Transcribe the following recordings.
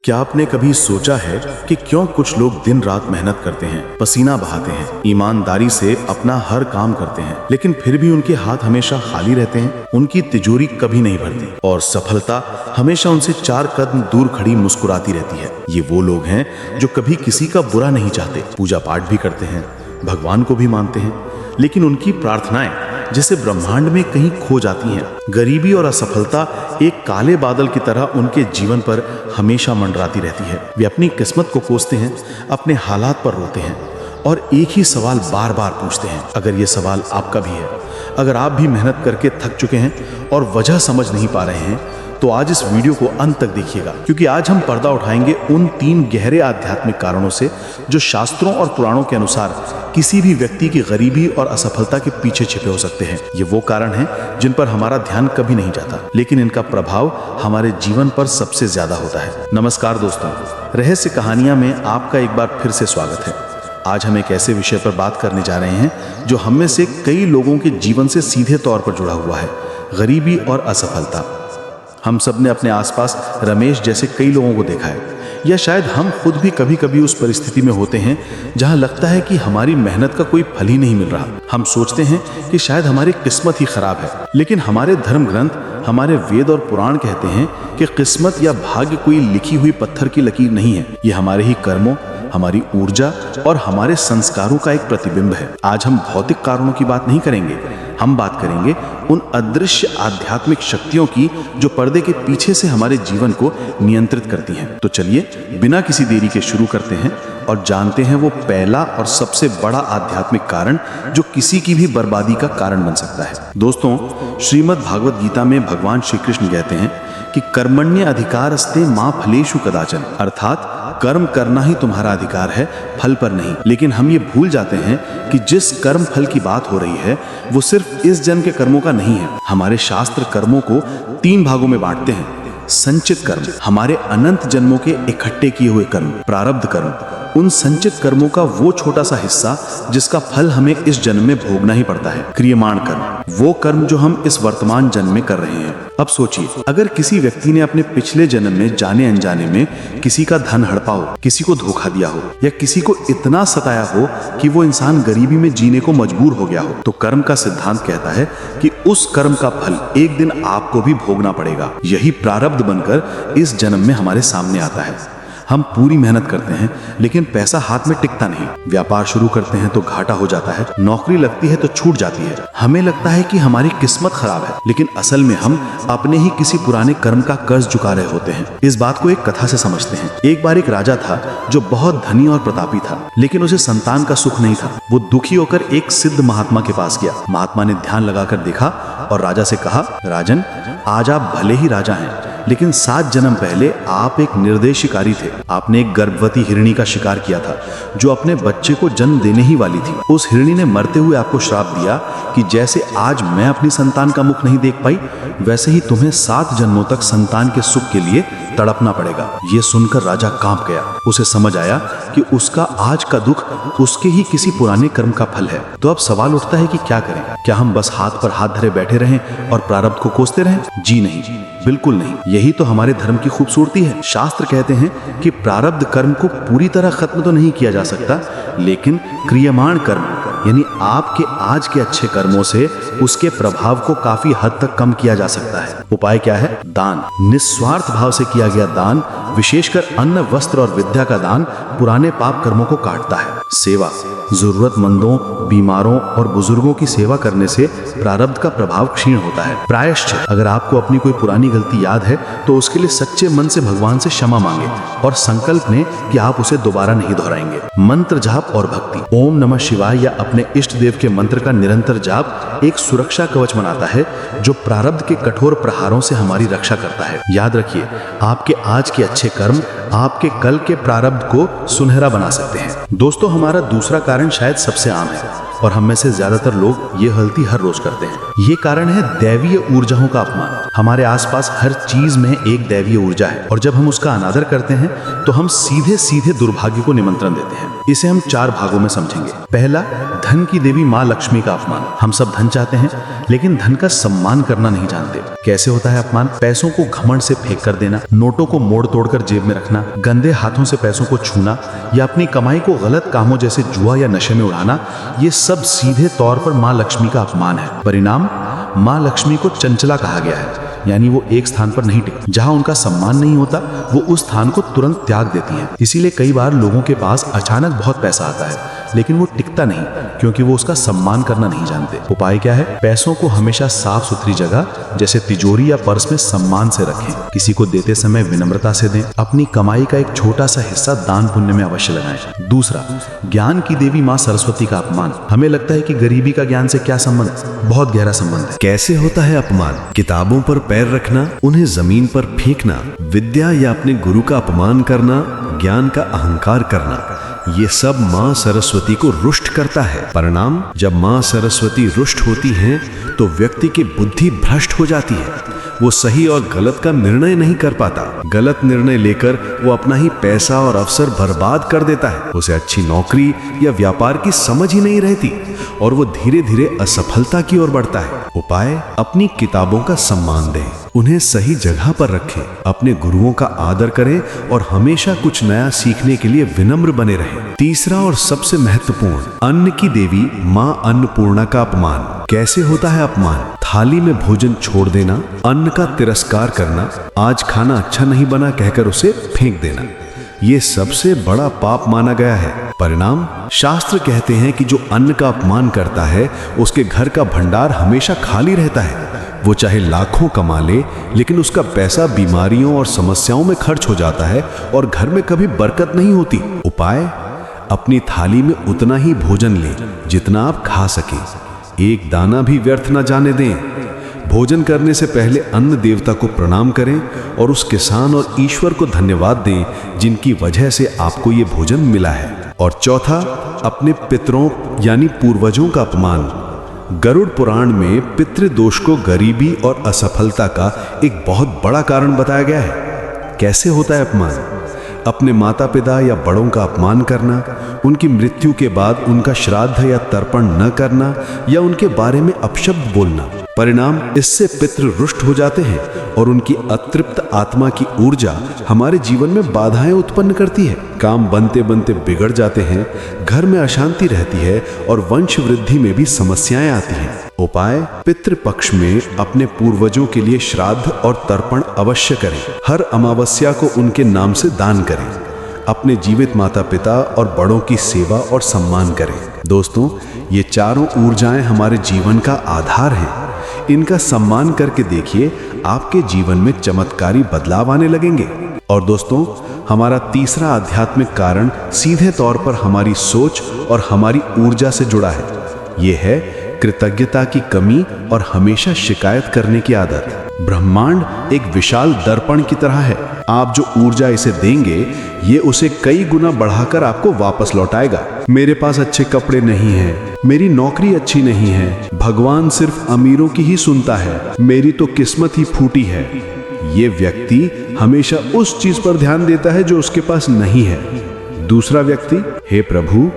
क्या आपने कभी सोचा है कि क्यों कुछ लोग दिन रात मेहनत करते हैं, पसीना बहाते हैं, ईमानदारी से अपना हर काम करते हैं, लेकिन फिर भी उनके हाथ हमेशा खाली रहते हैं, उनकी तिजोरी कभी नहीं भरती और सफलता हमेशा उनसे 4 कदम दूर खड़ी मुस्कुराती रहती है। ये वो लोग हैं जो कभी किसी का बुरा नहीं चाहते, पूजा पाठ भी करते हैं, भगवान को भी मानते हैं, लेकिन उनकी प्रार्थनाएं जैसे ब्रह्मांड में कहीं खो जाती हैं। गरीबी और असफलता एक काले बादल की तरह उनके जीवन पर हमेशा मंडराती रहती है। वे अपनी किस्मत को कोसते हैं, अपने हालात पर रोते हैं और एक ही सवाल बार बार पूछते हैं। अगर ये सवाल आपका भी है, अगर आप भी मेहनत करके थक चुके हैं और वजह समझ नहीं पा रहे हैं, तो आज इस वीडियो को अंत तक देखिएगा, क्योंकि आज हम पर्दा उठाएंगे उन 3 गहरे आध्यात्मिक कारणों से जो शास्त्रों और पुराणों के अनुसार किसी भी व्यक्ति की गरीबी और असफलता के पीछे छिपे हो सकते हैं। ये वो कारण हैं जिन पर हमारा ध्यान कभी नहीं जाता, लेकिन इनका प्रभाव हमारे जीवन पर सबसे ज्यादा होता है। नमस्कार दोस्तों, रहस्य कहानियां में आपका एक बार फिर से स्वागत है। आज हम एक ऐसे विषय पर बात करने जा रहे हैं जो हम में से कई लोगों के जीवन से सीधे तौर पर जुड़ा हुआ है, गरीबी और असफलता। हम सब ने अपने आसपास रमेश जैसे कई लोगों को देखा है, या शायद हम खुद भी कभी कभी उस परिस्थिति में होते हैं जहां लगता है कि हमारी मेहनत का कोई फल ही नहीं मिल रहा। हम सोचते हैं कि शायद हमारी किस्मत ही खराब है, लेकिन हमारे धर्म ग्रंथ, हमारे वेद और पुराण कहते हैं कि किस्मत या भाग्य कोई लिखी हुई पत्थर की लकीर नहीं है। ये हमारे ही कर्मों, हमारी ऊर्जा और हमारे संस्कारों का एक प्रतिबिंब है। आज हम भौतिक कारणों की बात नहीं करेंगे, हम बात करेंगे उन अदृश्य आध्यात्मिक शक्तियों की जो पर्दे के पीछे से हमारे जीवन को नियंत्रित करती हैं। तो चलिए बिना किसी देरी के शुरू करते हैं और जानते हैं वो पहला और सबसे बड़ा आध्यात्मिक कारण जो किसी की भी बर्बादी का कारण बन सकता है। दोस्तों, श्रीमद् भागवत गीता में भगवान श्री कृष्ण कहते हैं कि कर्मण्य अधिकारस्ते मां फलेषु कदाचन, अर्थात कर्म करना ही तुम्हारा अधिकार है, फल पर नहीं। लेकिन हम ये भूल जाते हैं कि जिस कर्म फल की बात हो रही है वो सिर्फ इस जन्म के कर्मों का नहीं है। हमारे शास्त्र कर्मों को 3 भागों में बांटते हैं। संचित कर्म, हमारे अनंत जन्मों के इकट्ठे किए हुए कर्म, प्रारब्ध कर्म, उन संचित कर्मों का वो छोटा सा हिस्सा जिसका फल हमें इस जन्म में भोगना ही पड़ता है। क्रियमाण कर्म, वो कर्म जो हम इस वर्तमान जन्म में कर रहे हैं। अब सोचिए, अगर किसी व्यक्ति ने अपने पिछले जन्म में जाने अनजाने में किसी का धन हड़पा हो, किसी को धोखा दिया हो, या किसी को इतना सताया हो कि वो इंसान गरीबी में जीने को मजबूर हो गया हो, तो कर्म का सिद्धांत कहता है कि उस कर्म का फल एक दिन आपको भी भोगना पड़ेगा। यही प्रारब्ध बनकर इस जन्म में हमारे सामने आता है। हम पूरी मेहनत करते हैं लेकिन पैसा हाथ में टिकता नहीं। व्यापार शुरू करते हैं तो घाटा हो जाता है, नौकरी लगती है तो छूट जाती है। हमें लगता है कि हमारी किस्मत खराब है, लेकिन असल में हम अपने ही किसी पुराने कर्म का कर्ज चुका रहे होते हैं। इस बात को एक कथा से समझते हैं। एक बार एक राजा था जो बहुत धनी और प्रतापी था, लेकिन उसे संतान का सुख नहीं था। वो दुखी होकर एक सिद्ध महात्मा के पास गया। महात्मा ने ध्यान लगाकर देखा और राजा से कहा, राजन, आज आप भले ही राजा हैं, लेकिन 7 जन्म पहले आप एक निर्दयी शिकारी थे। आपने एक गर्भवती हिरणी का शिकार किया था जो अपने बच्चे को जन्म देने ही वाली थी। उस हिरणी ने मरते हुए आपको श्राप दिया कि जैसे आज मैं अपनी संतान का मुख नहीं देख पाई, वैसे ही तुम्हें 7 जन्मों तक संतान के सुख के लिए तड़पना पड़ेगा। ये सुनकर राजा कांप गया। उसे समझ आया कि उसका आज का दुख उसके ही किसी पुराने कर्म का फल है। तो अब सवाल उठता है कि क्या करें? क्या हम बस हाथ पर हाथ धरे बैठे रहें और प्रारब्ध को कोसते रहें? जी नहीं, बिल्कुल नहीं। यही तो हमारे धर्म की खूबसूरती है। शास्त्र कहते हैं कि प्रारब्ध कर्म को पूरी तरह खत्म तो नहीं किया जा सकता, लेकिन क्रियमाण कर्म यानी आपके आज के अच्छे कर्मों से उसके प्रभाव को काफी हद तक कम किया जा सकता है। उपाय क्या है? दान। निस्वार्थ भाव से किया गया दान, विशेषकर अन्न, वस्त्र और विद्या का दान, पुराने पाप कर्मों को काटता है। सेवा, जरूरतमंदों, बीमारों और बुजुर्गों की सेवा करने से प्रारब्ध का प्रभाव क्षीण होता है। प्रायश्चित, अगर आपको अपनी कोई पुरानी गलती याद है तो उसके लिए सच्चे मन से भगवान से क्षमा मांगे और संकल्प लें कि आप उसे दोबारा नहीं दोहराएंगे। मंत्र जाप और भक्ति, ओम नमः शिवाय या अपने इष्ट देव के मंत्र का निरंतर जाप एक सुरक्षा कवच बनाता है जो प्रारब्ध के कठोर प्रहारों से हमारी रक्षा करता है। याद रखिए, आपके आज के अच्छे कर्म आपके कल के प्रारब्ध को सुनहरा बना सकते हैं। दोस्तों, हमारा दूसरा कारण शायद सबसे आम है, और हम में से ज्यादातर लोग ये गलती हर रोज करते हैं। ये कारण है दैवीय ऊर्जाओं का अपमान। हमारे आसपास हर चीज में एक दैवीय ऊर्जा है और जब हम उसका अनादर करते हैं तो हम सीधे सीधे दुर्भाग्य को निमंत्रण देते हैं। इसे हम 4 भागों में समझेंगे। पहला, धन की देवी माँ लक्ष्मी का अपमान। हम सब धन चाहते हैं लेकिन धन का सम्मान करना नहीं जानते। कैसे होता है अपमान? पैसों को घमंड से फेंक कर देना, नोटों को मोड़ तोड़कर जेब में रखना, गंदे हाथों से पैसों को छूना या अपनी कमाई को गलत कामों जैसे जुआ या नशे में उड़ाना, ये सब सीधे तौर पर माँ लक्ष्मी का अपमान है। परिणाम, माँ लक्ष्मी को चंचला कहा गया है, यानी वो एक स्थान पर नहीं टिकती। जहां उनका सम्मान नहीं होता वो उस स्थान को तुरंत त्याग देती हैं। इसीलिए कई बार लोगों के पास अचानक बहुत पैसा आता है लेकिन वो टिकता नहीं क्योंकि वो उसका सम्मान करना नहीं जानते। उपाय क्या है? पैसों को हमेशा साफ सुथरी जगह जैसे तिजोरी या पर्स में सम्मान से रखें। किसी को देते समय विनम्रता से दें। अपनी कमाई का एक छोटा सा हिस्सा दान पुण्य में अवश्य लगाएं। दूसरा, ज्ञान की देवी माँ सरस्वती का अपमान। हमें लगता है कि गरीबी का ज्ञान से क्या संबंध? बहुत गहरा संबंध है। कैसे होता है अपमान? किताबों पर पैर रखना, उन्हें जमीन पर फेंकना, विद्या या अपने गुरु का अपमान करना, ज्ञान का अहंकार करना, ये सब माँ सरस्वती को रुष्ट करता है। परिणाम, जब माँ सरस्वती रुष्ट होती हैं तो व्यक्ति की बुद्धि भ्रष्ट हो जाती है। वो सही और गलत का निर्णय नहीं कर पाता। गलत निर्णय लेकर वो अपना ही पैसा और अवसर बर्बाद कर देता है। उसे अच्छी नौकरी या व्यापार की समझ ही नहीं रहती और वो धीरे धीरे असफलता की ओर बढ़ता है। उपाय, अपनी किताबों का सम्मान दें, उन्हें सही जगह पर रखें, अपने गुरुओं का आदर करें और हमेशा कुछ नया सीखने के लिए विनम्र बने रहें। तीसरा और सबसे महत्वपूर्ण, अन्न की देवी माँ अन्नपूर्णा का अपमान। कैसे होता है अपमान? थाली में भोजन छोड़ देना, अन्न का तिरस्कार करना, आज खाना अच्छा नहीं बना कहकर उसे फेंक देना, ये सबसे बड़ा पाप माना गया है। परिणाम, शास्त्र कहते हैं कि जो अन्न का अपमान करता है उसके घर का भंडार हमेशा खाली रहता है। वो चाहे लाखों कमा ले लेकिन उसका पैसा बीमारियों और समस्याओं में खर्च हो जाता है और घर में कभी बरकत नहीं होती। उपाय, अपनी थाली में उतना ही भोजन लें जितना आप खा सकें, एक दाना भी व्यर्थ न जाने दें। भोजन करने से पहले अन्न देवता को प्रणाम करें और उस किसान और ईश्वर को धन्यवाद दें जिनकी वजह से आपको ये भोजन मिला है। और चौथा, अपने पितरों यानी पूर्वजों का अपमान। गरुड़ पुराण में पितृदोष को गरीबी और असफलता का एक बहुत बड़ा कारण बताया गया है। कैसे होता है अपमान? अपने माता पिता या बड़ों का अपमान करना, उनकी मृत्यु के बाद उनका श्राद्ध या तर्पण न करना या उनके बारे में अपशब्द बोलना। परिणाम, इससे पितृ रुष्ट हो जाते हैं और उनकी अतृप्त आत्मा की ऊर्जा हमारे जीवन में बाधाएं उत्पन्न करती है। काम बनते बनते बिगड़ जाते हैं, घर में अशांति रहती है और वंश वृद्धि में भी समस्याएं आती हैं। उपाय, पितृपक्ष में अपने पूर्वजों के लिए श्राद्ध और तर्पण अवश्य करें। हर अमावस्या को उनके नाम से दान करें। अपने जीवित माता पिता और बड़ों की सेवा और सम्मान करें। दोस्तों, ये चारों ऊर्जाएं हमारे जीवन का आधार हैं। इनका सम्मान करके देखिए, आपके जीवन में चमत्कारी बदलाव आने लगेंगे। और दोस्तों, हमारा तीसरा आध्यात्मिक कारण सीधे तौर पर हमारी सोच और हमारी ऊर्जा से जुड़ा है। यह है कृतज्ञता की कमी और हमेशा शिकायत करने की आदत। ब्रह्मांड एक विशाल दर्पण की तरह है। आप जो ऊर्जा इसे देंगे, ये उसे कई गुना बढ़ाकर आपको वापस लौटाएगा। मेरे पास अच्छे कपड़े नहीं हैं, मेरी नौकरी अच्छी नहीं है, भगवान सिर्फ अमीरों की ही सुनता है, मेरी तो किस्मत ही फूटी है। ये व्यक्ति हमेशा उस चीज पर ध्यान देता है जो उसके पास नहीं है। दूसरा व्यक्ति, हे प्रभु,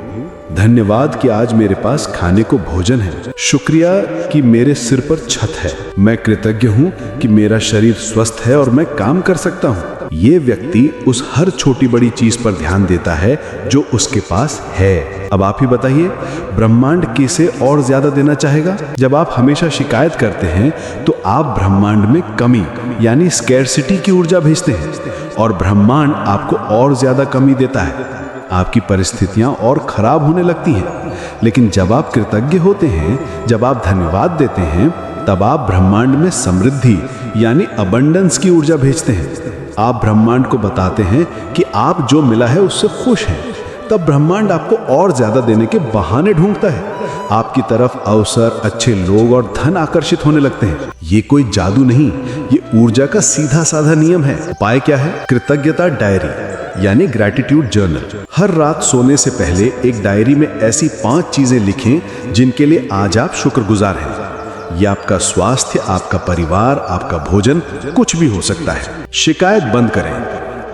धन्यवाद कि आज मेरे पास खाने को भोजन है, शुक्रिया कि मेरे सिर पर छत है, मैं कृतज्ञ हूँ कि मेरा शरीर स्वस्थ है और मैं काम कर सकता हूँ। ये व्यक्ति उस हर छोटी बड़ी चीज पर ध्यान देता है जो उसके पास है। अब आप ही बताइए, ब्रह्मांड किसे और ज्यादा देना चाहेगा? जब आप हमेशा शिकायत करते हैं तो आप ब्रह्मांड में कमी यानी स्कैरसिटी की ऊर्जा भेजते हैं और ब्रह्मांड आपको और ज्यादा कमी देता है। आपकी परिस्थितियां और खराब होने लगती हैं। लेकिन जब आप कृतज्ञ होते हैं, जब आप धन्यवाद देते हैं, तब आप ब्रह्मांड में समृद्धि यानी अबंडेंस की ऊर्जा भेजते हैं। आप ब्रह्मांड को बताते हैं कि आप जो मिला है उससे खुश हैं। तब ब्रह्मांड आपको और ज्यादा देने के बहाने ढूंढता है। आपकी तरफ अवसर, अच्छे लोग और धन आकर्षित होने लगते हैं। ये कोई जादू नहीं, ये ऊर्जा का सीधा साधा नियम है। उपाय क्या है? कृतज्ञता डायरी यानी ग्रैटिट्यूड जर्नल। हर रात सोने से पहले एक डायरी में ऐसी 5 चीजें लिखें जिनके लिए आज आप शुक्रगुजार हैं। ये आपका स्वास्थ्य, आपका परिवार, आपका भोजन, कुछ भी हो सकता है। शिकायत बंद करें।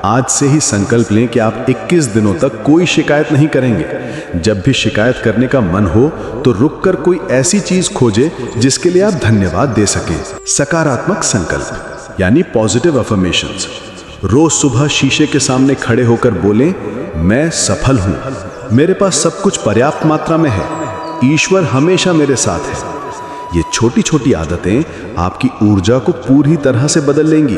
आज से ही संकल्प लें कि आप 21 दिनों तक कोई शिकायत नहीं करेंगे। जब भी शिकायत करने का मन हो तो रुककर कोई ऐसी चीज खोजें जिसके लिए आप धन्यवाद दे सकें। सकारात्मक संकल्प यानी पॉजिटिव अफर्मेशंस। रोज सुबह शीशे के सामने खड़े होकर बोलें, मैं सफल हूं, मेरे पास सब कुछ पर्याप्त मात्रा में है, ईश्वर हमेशा मेरे साथ है। ये छोटी छोटी आदतें आपकी ऊर्जा को पूरी तरह से बदल लेंगी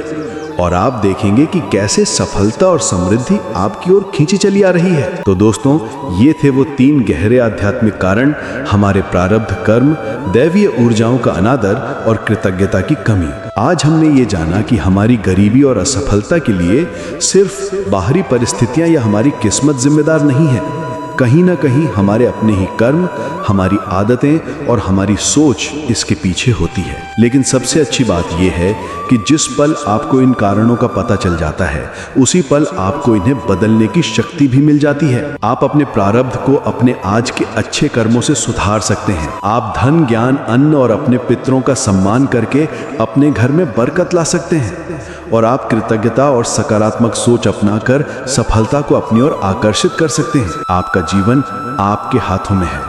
और आप देखेंगे कि कैसे सफलता और समृद्धि आपकी ओर खींची चली आ रही है। तो दोस्तों, ये थे वो 3 गहरे आध्यात्मिक कारण, हमारे प्रारब्ध कर्म, दैवीय ऊर्जाओं का अनादर और कृतज्ञता की कमी। आज हमने ये जाना कि हमारी गरीबी और असफलता के लिए सिर्फ बाहरी परिस्थितियां या हमारी किस्मत जिम्मेदार नहीं है। कहीं ना कहीं हमारे अपने ही कर्म, हमारी आदतें और हमारी सोच इसके पीछे होती है। लेकिन सबसे अच्छी बात यह है कि जिस पल आपको इन कारणों का पता चल जाता है, उसी पल आपको इन्हें बदलने की शक्ति भी मिल जाती है। आप अपने प्रारब्ध को अपने आज के अच्छे कर्मों से सुधार सकते हैं। आप धन, ज्ञान, अन्न और अपने पितरों का सम्मान करके अपने घर में बरकत ला सकते हैं और आप कृतज्ञता और सकारात्मक सोच अपनाकर सफलता को अपनी ओर आकर्षित कर सकते हैं। आपका जीवन आपके हाथों में है,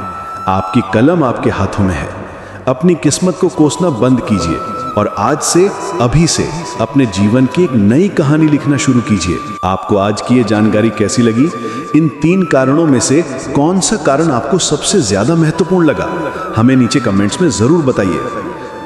आपकी कलम आपके हाथों में है। अपनी किस्मत को कोसना बंद कीजिए और आज से, अभी से अपने जीवन की एक नई कहानी लिखना शुरू कीजिए। आपको आज की ये जानकारी कैसी लगी? इन 3 कारणों में से कौन सा कारण आपको सबसे ज्यादा महत्वपूर्ण लगा? हमें नीचे कमेंट्स में जरूर बताइए।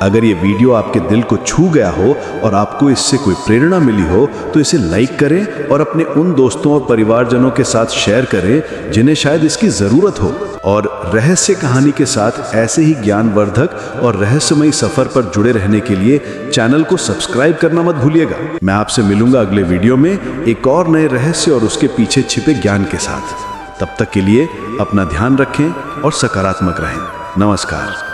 अगर ये वीडियो आपके दिल को छू गया हो और आपको इससे कोई प्रेरणा मिली हो तो इसे लाइक करें और अपने उन दोस्तों और परिवारजनों के साथ शेयर करें जिन्हें शायद इसकी जरूरत हो। और रहस्य कहानी के साथ ऐसे ही ज्ञानवर्धक और रहस्यमयी सफर पर जुड़े रहने के लिए चैनल को सब्सक्राइब करना मत भूलिएगा। मैं आपसे मिलूंगा अगले वीडियो में एक और नए रहस्य और उसके पीछे छिपे ज्ञान के साथ। तब तक के लिए अपना ध्यान रखें और सकारात्मक रहें। नमस्कार।